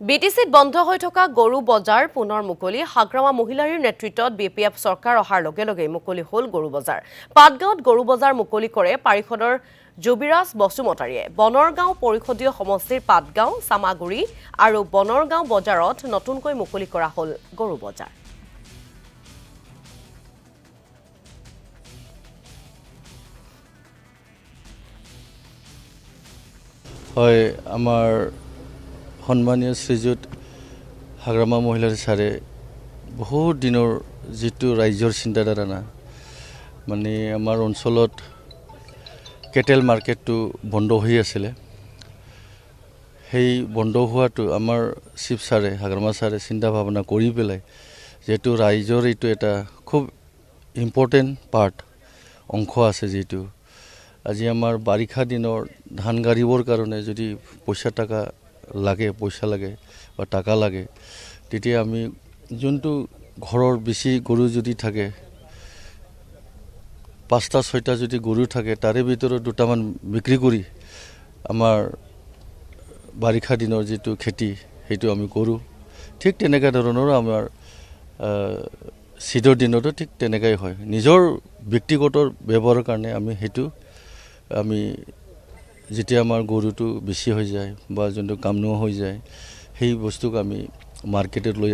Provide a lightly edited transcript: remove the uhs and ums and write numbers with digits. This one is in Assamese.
বিটিচিত বন্ধ হৈ থকা গৰু বজাৰ পুনৰ মুকলি হাগ্ৰামা মহিলাৰীৰ নেতৃত্বত বিপিএফ চৰকাৰ অহাৰ লগে লগে মুকলি হ'ল গৰু বজাৰ পাটগাঁৱত গৰু বজাৰ মুকলি কৰে পাৰিষদৰ জুবিৰাজ বসুমতাৰীয়ে বনৰগাঁও পৰিষদীয় সমষ্টিৰ পাটগাঁও সামাগুৰি আৰু বনৰগাঁও বজাৰত নতুনকৈ মুকলি কৰা হ'ল গৰু বজাৰ হয় আমাৰ সন্মানীয় শ্ৰীযুত হাগ্ৰামা মহিলাৰ ছাৰে বহুত দিনৰ যিটো ৰাইজৰ চিন্তাধাৰা মানে আমাৰ অঞ্চলত কেটেল মাৰ্কেটটো বন্ধ হৈ আছিলে সেই বন্ধ হোৱাটো আমাৰ চিফ ছাৰে হাগ্ৰামা ছাৰে চিন্তা ভাৱনা কৰি পেলাই যেটো ৰাইজৰ এইটো এটা খুব ইম্পৰ্টেণ্ট পাৰ্ট অংশ আছে যেটো আজি আমাৰ বাৰিষা দিনৰ ধান গাড়ীবৰ কাৰণে যদি পইচা লাগে বা টাকা লাগে তেতিয়া আমি যোনটো ঘৰৰ বেছি গৰু যদি থাকে 5টা 6টা যদি গৰু থাকে তাৰে ভিতৰত দুটামান বিক্ৰী কৰি আমাৰ বাৰিষা দিনৰ যেটো খেতি হেতু আমি কৰো ঠিক তেনেকা ধৰণৰ আমাৰ শীতৰ দিনতো ঠিক তেনেকাই হয় নিজৰ ব্যক্তিগত ব্যৱহাৰৰ কাৰণে আমি হেতু আমি যেতিয়া আমাৰ গৰুটো বেছি হৈ যায় বা যোনটো কাম নোহোৱা হৈ যায় সেই বস্তুক আমি মাৰ্কেটত লৈ